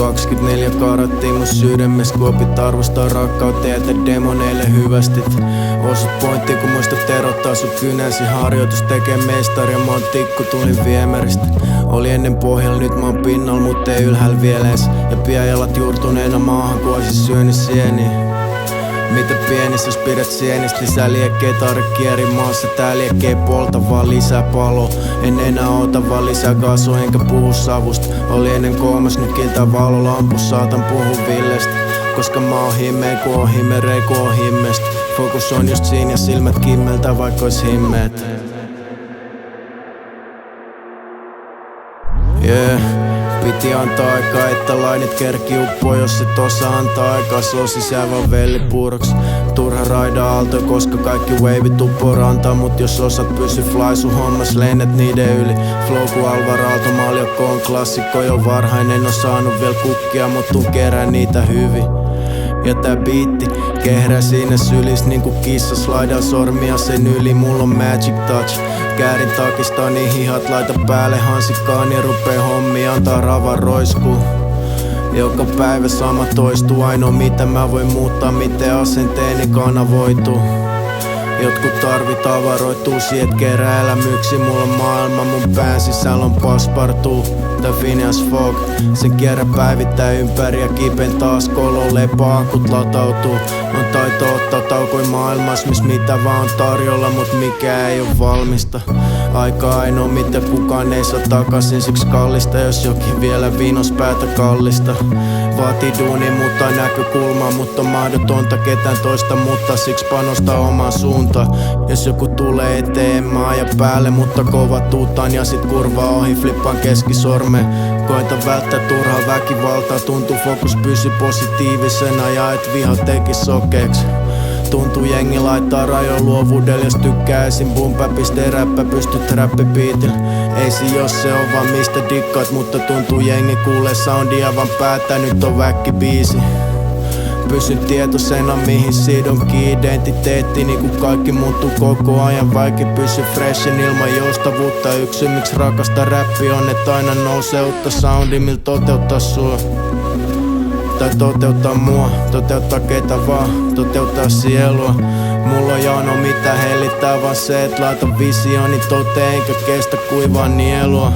24 karattia mun sydämes, kuopit arvostaa rakkautta, jätä demoneille hyvästit. Osut pointtiin kun muistat erottaa sut kynäsi, harjoitus tekee mestaria, mä oon tikku, tulin viemäristä. Oli ennen pohjalla, nyt mä oon pinnalla, mut ei ylhäällä vielä ees. Ja pian jalat juurtuneena maahan, kun oisis syönyt sieniä. Mitä pienissä jos pidät sienistä, lisää liekkejä kieri maassa. Tää liekkei polta vaan lisää palo. En enää ota vaan lisää kaasua enkä puhu savusta. Oli ennen kolmas, nyt kiltää valolampu, saatan puhu Villestä. Koska mä oon himmeä, kun oon himmerei, kun oon himmestä. Fokus on just siinä ja silmät kimmeltää vaikka ois himmeet. Yeah. Piti antaa aikaa, että lainit kerki uppoo. Jos et osaa antaa aikaa, se on sisään vaan vellipuuroks. Turha raida aalto, koska kaikki wavit uppoo rantaan. Mut jos osat pysy fly, sun hommas lennät niiden yli. Flow ku Alvar Aalto, maljakko on klassikko jo varhain. En oo saanut vielä kukkia, mut tuun kerää niitä hyvin. Ja tää biitti kehrää siinä sylis niinku kissa, slaidaa sormia sen yli. Mulla on magic touch, käärin takista niin hihat, laita päälle hansikkaan ja rupee hommia, antaa ravan roiskuu. Joka päivä sama toistuu, ainoa mitä mä voin muuttaa, miten asenteeni kanavoituu. Jotkut tarvitaan varoittuu, siet kerää elämyksi. Mulla on maailma, mun pään sisällä on paspartuu. Tää Phineas Fogg, sen kierrä päivittäin ympäri ja kipen taas koloon. Lepaa, akut latautuu. On taito ottaa taukoi maailmas, miss mitä vaan on tarjolla, mut mikä ei oo valmista. Aika ainoa mitä kukaan ei saa takaisin, siksi kallista, jos jokin vielä viinos päätä kallista. Vaatii duuni, mutta näkökulmaa, mutta on mahdotonta ketään toista, mutta siksi panostaa omaan suuntaan. Jos joku tulee eteen, mä ajan päälle, mutta kovat tuutaan ja sit kurvaa ohi, flippaan keskisorme. Koita välttää turhaa väkivaltaa, tuntuu fokus pysy positiivisena ja et viha tekis sokeeks. Tuntuu jengi laittaa rajoja luovuudelle, jos tykkää esim. Boom-bapista räppä, pystyt räppibiitillä. Ei se jos se on vaan mistä dikkaat, mutta tuntuu jengi kuulee soundia vaan päättää, nyt on väkkibiisi. Pysyn tietoisena mihin sidonkin identiteetti, niinku kaikki muuttuu koko ajan. Vaikea pysy freshin ilman joustavuutta. Yksi miksi rakasta räppi on, että aina nousee uutta soundi, millä toteuttaa sua. Tai toteuttaa mua, toteuttaa ketä vaan, toteuttaa sielua. Mulla on jano mitä hellittää vaan se, et laita visioni toteen eikä kestä kuivaa nielua.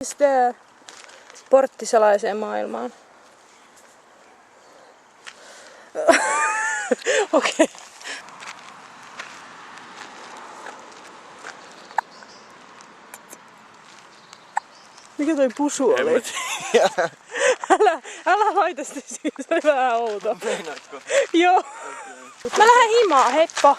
Sitten porttisalaiseen maailmaan. Okei. Okay. Mikä toi pusu oli? Älä laita sitä siihen, se oli vähän outo. Meinaatko? Joo. Okay. Mä lähden himaan, heippa!